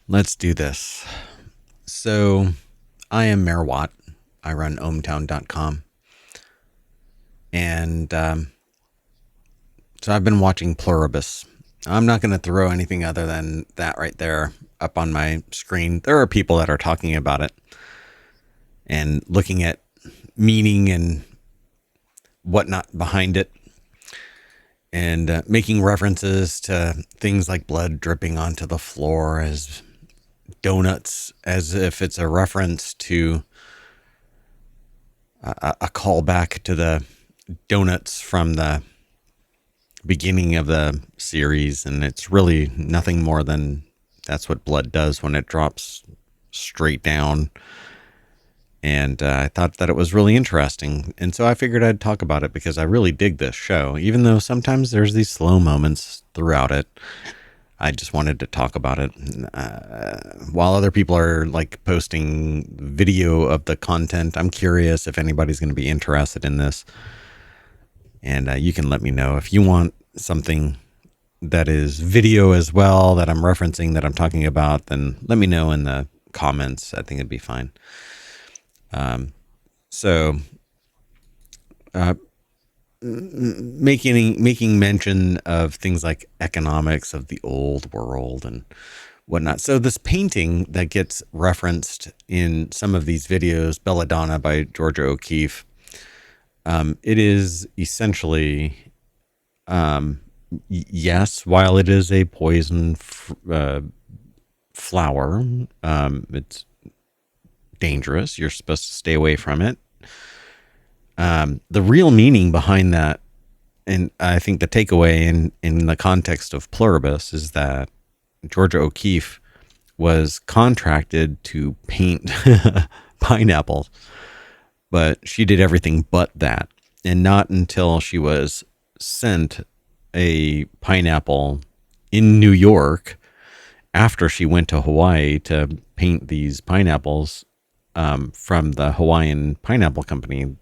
Let's do this. So, I am Mayor Watt. I run ohmTown.com. And so I've been watching Plur1bus. I'm not going to throw anything other than that right there up on my screen. There are people that are talking about it and looking at meaning and whatnot behind it, and making references to things like blood dripping onto the floor as donuts, as if it's a reference to a callback to the donuts from the beginning of the series. And it's really nothing more than that's what blood does when it drops straight down. And I thought that it was really interesting. And so I figured I'd talk about it because I really dig this show, even though sometimes there's these slow moments throughout it. I just wanted to talk about it. While other people are like posting video of the content, I'm curious if anybody's going to be interested in this. And you can let me know if you want something that is video as well that I'm referencing, that I'm talking about, then let me know in the comments. I think it'd be fine. So making mention of things like economics of the old world and whatnot. So this painting that gets referenced in some of these videos, Belladonna by Georgia O'Keeffe, it is essentially, yes, while it is a poison flower, it's dangerous. You're supposed to stay away from it. The real meaning behind that, and I think the takeaway in the context of Plur1bus, is that Georgia O'Keeffe was contracted to paint pineapples, but she did everything but that. And not until she was sent a pineapple in New York after she went to Hawaii to paint these pineapples from the Hawaiian Pineapple Company,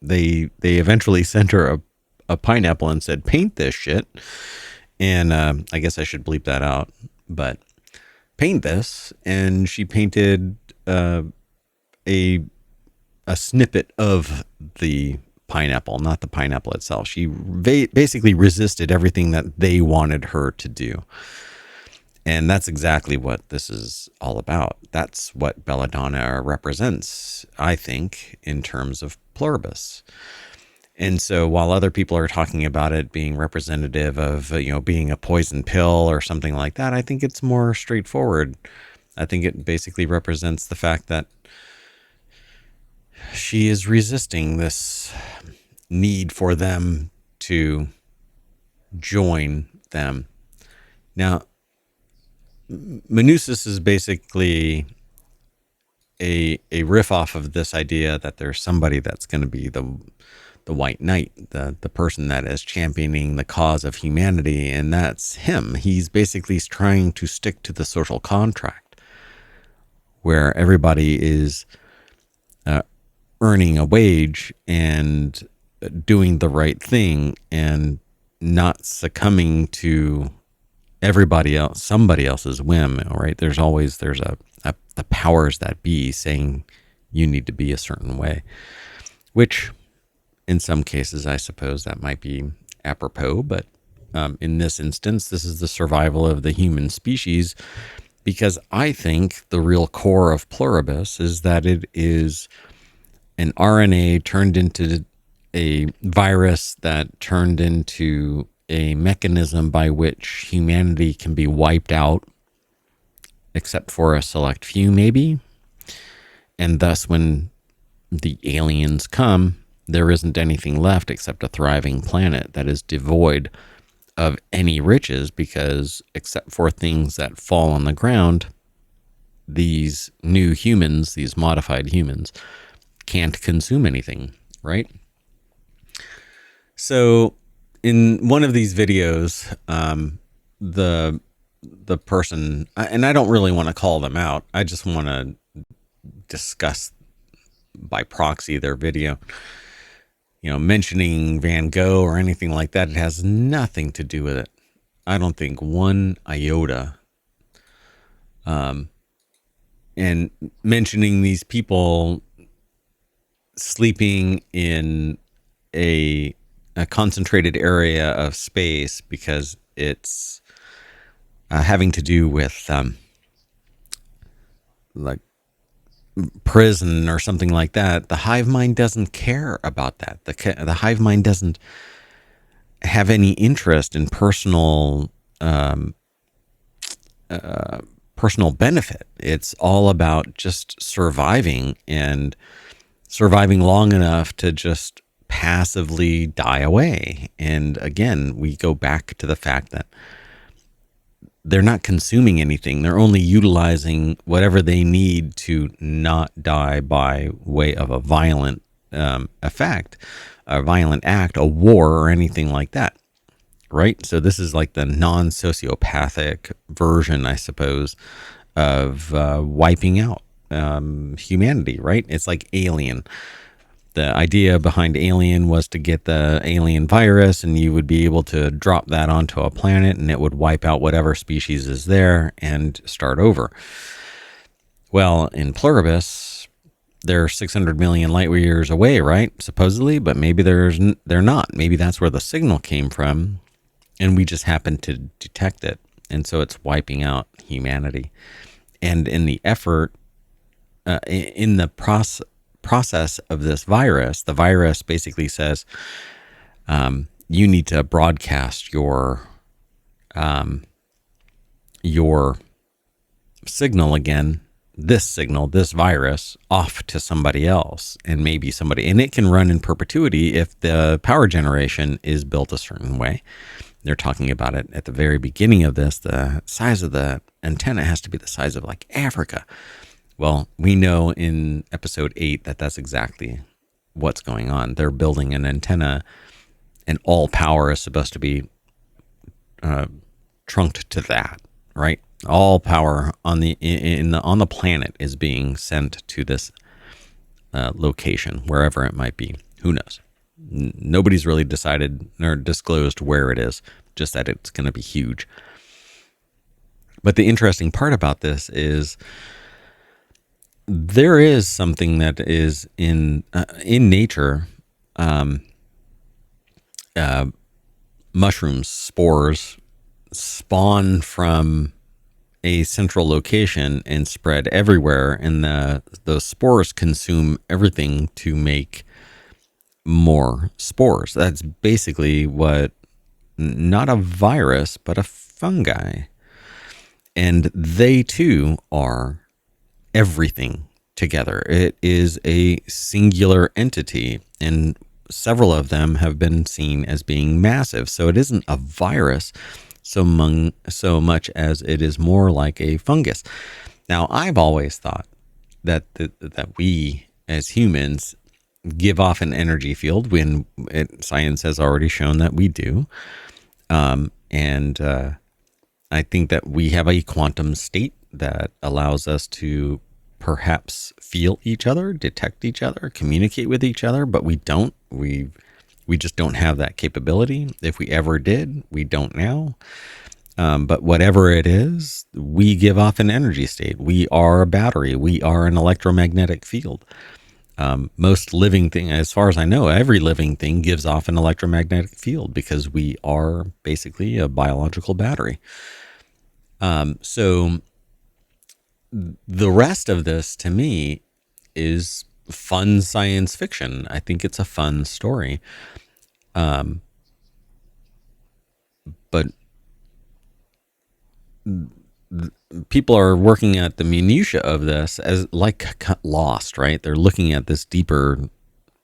they eventually sent her a pineapple and said, paint this shit. And I guess I should bleep that out, but paint this. And she painted a snippet of the pineapple, not the pineapple itself. She basically resisted everything that they wanted her to do. And that's exactly what this is all about. That's what Belladonna represents, I think, in terms of Plur1bus. And so while other people are talking about it being representative of, being a poison pill or something like that, I think it's more straightforward. I think it basically represents the fact that she is resisting this need for them to join them. Now, Manusis is basically a riff off of this idea that there's somebody that's going to be the white knight, the person that is championing the cause of humanity, and that's him. He's basically trying to stick to the social contract where everybody is earning a wage and doing the right thing and not succumbing to everybody else, somebody else's whim, right? There's the powers that be saying you need to be a certain way, which in some cases, I suppose that might be apropos, but in this instance, this is the survival of the human species, because I think the real core of Plur1bus is that it is an RNA turned into a virus that turned into a mechanism by which humanity can be wiped out, except for a select few, maybe. And thus, when the aliens come, there isn't anything left except a thriving planet that is devoid of any riches, because except for things that fall on the ground, these new humans, these modified humans, can't consume anything, right? So in one of these videos, the person, and I don't really want to call them out, I just want to discuss by proxy their video, mentioning Van Gogh or anything like that. It has nothing to do with it. I don't think one iota And mentioning these people sleeping in a concentrated area of space because it's having to do with like prison or something like that. The hive mind doesn't care about that. The hive mind doesn't have any interest in personal benefit. It's all about just surviving and surviving long enough to just passively die away. And again, we go back to the fact that they're not consuming anything. They're only utilizing whatever they need to not die by way of a violent effect, a violent act, a war, or anything like that. Right? So this is like the non-sociopathic version, I suppose, of wiping out humanity, right? It's like Alien. The idea behind Alien was to get the alien virus, and you would be able to drop that onto a planet, and it would wipe out whatever species is there and start over. Well, in Plur1bus, they're 600 million light years away, right? Supposedly, but maybe they're not. Maybe that's where the signal came from, and we just happen to detect it. And so it's wiping out humanity. And in the effort, in the process of this virus, the virus basically says, you need to broadcast your signal again, this virus, off to somebody else, and maybe somebody, and it can run in perpetuity if the power generation is built a certain way. They're talking about it at the very beginning of this. The size of the antenna has to be the size of like Africa. Well, we know in episode 8 that that's exactly what's going on. They're building an antenna, and all power is supposed to be trunked to that, right? All power on the planet is being sent to this location, wherever it might be. Who knows? Nobody's really decided or disclosed where it is, just that it's going to be huge. But the interesting part about this is there is something that is in nature. Mushrooms, spores, spawn from a central location and spread everywhere, and those spores consume everything to make more spores. That's basically what, not a virus, but a fungi. And they too are everything together. It is a singular entity, and several of them have been seen as being massive. So it isn't a virus so much as it is more like a fungus. Now, I've always thought that we as humans give off an energy field, when science has already shown that we do. And I think that we have a quantum state that allows us to perhaps feel each other, detect each other, communicate with each other, but we don't. We just don't have that capability. If we ever did, we don't now. But whatever it is, we give off an energy state. We are a battery. We are an electromagnetic field. Most living thing, as far as I know, every living thing gives off an electromagnetic field because we are basically a biological battery. So the rest of this, to me, is fun science fiction. I think it's a fun story. But people are working at the minutia of this as like Lost, right? They're looking at this deeper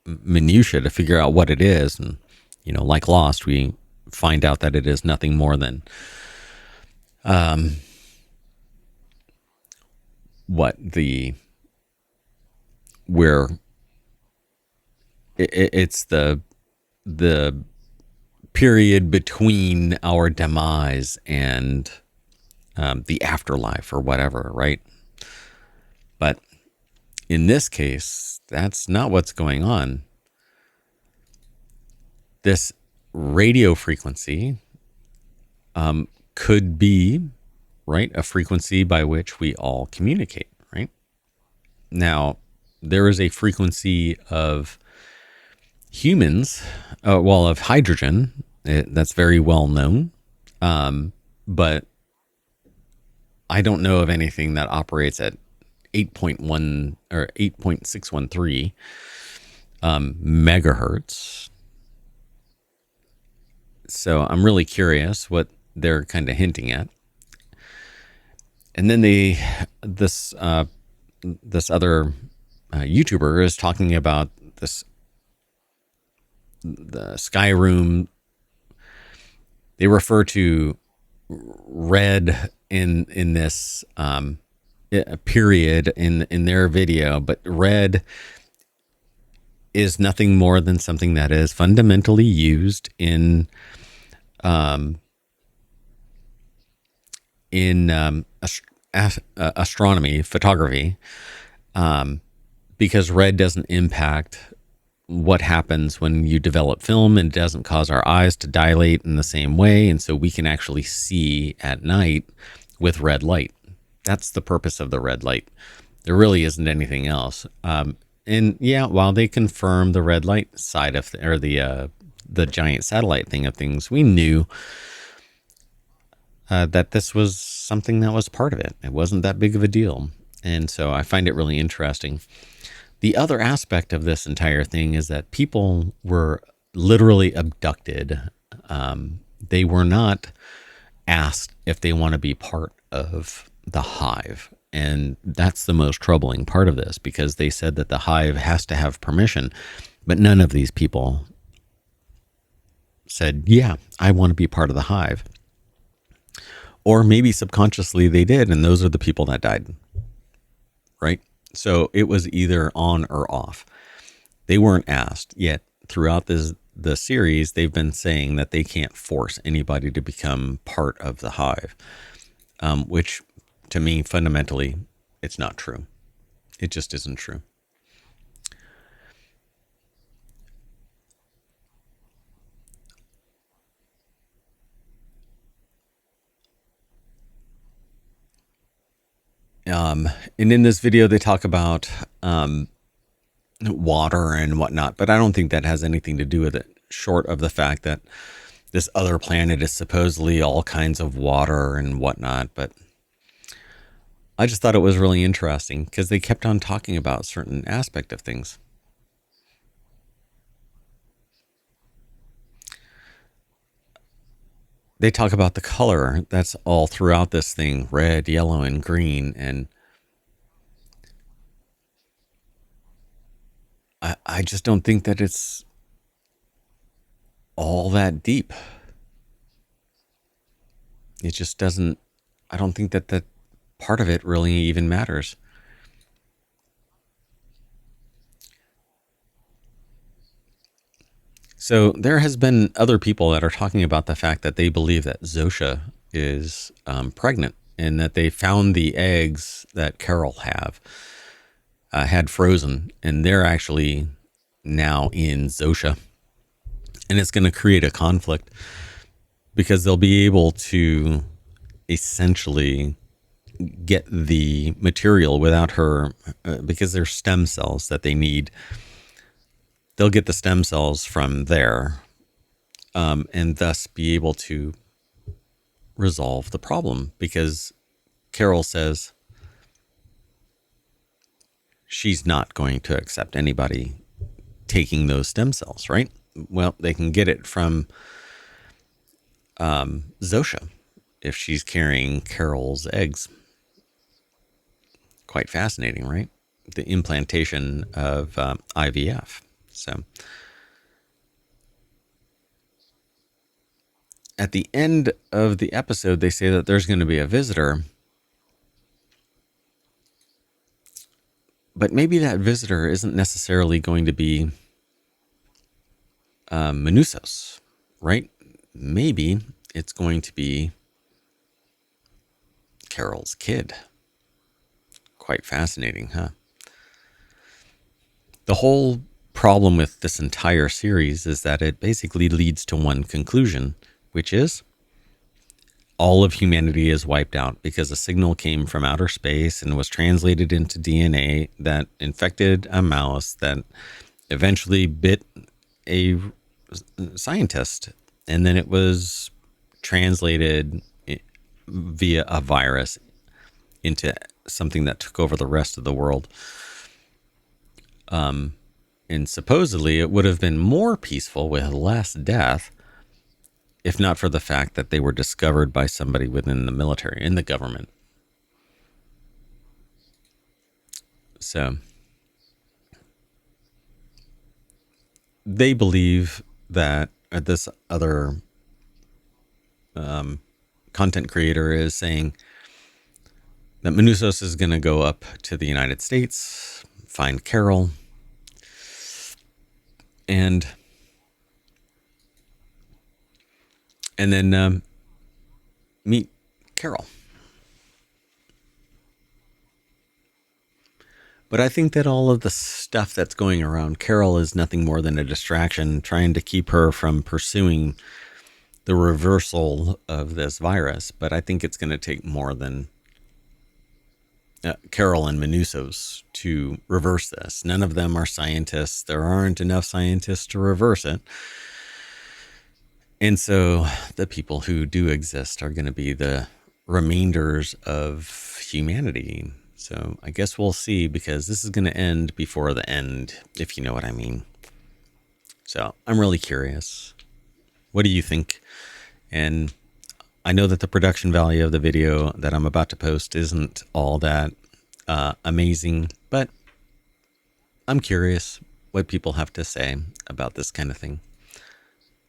minutia to figure out what it is. And, like Lost, we find out that it is nothing more than it's the period between our demise and the afterlife or whatever, right? But in this case, that's not what's going on. This radio frequency could be right? A frequency by which we all communicate, right? Now, there is a frequency of humans, of hydrogen, that's very well known. But I don't know of anything that operates at 8.1 or 8.613 megahertz. So I'm really curious what they're kind of hinting at. And then this other YouTuber is talking about the sky room. They refer to red in this period in their video, but red is nothing more than something that is fundamentally used in astronomy, photography, because red doesn't impact what happens when you develop film, and it doesn't cause our eyes to dilate in the same way. And so we can actually see at night with red light. That's the purpose of the red light. There really isn't anything else. And yeah, while they confirm the red light side of the giant satellite thing of things, we knew that this was something that was part of it. It wasn't that big of a deal. And so I find it really interesting. The other aspect of this entire thing is that people were literally abducted. They were not asked if they want to be part of the hive. And that's the most troubling part of this, because they said that the hive has to have permission, but none of these people said, yeah, I want to be part of the hive. Or maybe subconsciously they did, and those are the people that died, right? So it was either on or off. They weren't asked yet. Throughout the series, they've been saying that they can't force anybody to become part of the hive, which to me, fundamentally, it's not true. It just isn't true. And in this video, they talk about water and whatnot, but I don't think that has anything to do with it, short of the fact that this other planet is supposedly all kinds of water and whatnot. But I just thought it was really interesting because they kept on talking about certain aspect of things. They talk about the color that's all throughout this thing, red, yellow, and green. And I just don't think that it's all that deep. It just doesn't, I don't think that part of it really even matters. So there has been other people that are talking about the fact that they believe that Zosha is pregnant, and that they found the eggs that Carol had frozen, and they're actually now in Zosha. And it's going to create a conflict because they'll be able to essentially get the material without her, because there's stem cells that they need. They'll get the stem cells from there, and thus be able to resolve the problem, because Carol says she's not going to accept anybody taking those stem cells, right? Well, they can get it from Zosha if she's carrying Carol's eggs. Quite fascinating, right? The implantation of IVF. So at the end of the episode, they say that there's going to be a visitor, but maybe that visitor isn't necessarily going to be Menusos, right? Maybe it's going to be Carol's kid. Quite fascinating, huh? The whole problem with this entire series is that it basically leads to one conclusion, which is all of humanity is wiped out because a signal came from outer space and was translated into DNA that infected a mouse that eventually bit a scientist, and then it was translated via a virus into something that took over the rest of the world. And supposedly it would have been more peaceful with less death if not for the fact that they were discovered by somebody within the military, in the government. So they believe that this other content creator is saying that Manusos is going to go up to the United States, find Carol, and then meet Carol. But I think that all of the stuff that's going around Carol is nothing more than a distraction, trying to keep her from pursuing the reversal of this virus. But I think it's going to take more than Carol and Manusos to reverse this. None of them are scientists. There aren't enough scientists to reverse it. And so the people who do exist are going to be the remainders of humanity. So I guess we'll see, because this is going to end before the end, if you know what I mean. So I'm really curious. What do you think? And I know that the production value of the video that I'm about to post isn't all that amazing, but I'm curious what people have to say about this kind of thing.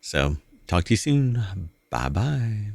So talk to you soon. Bye-bye.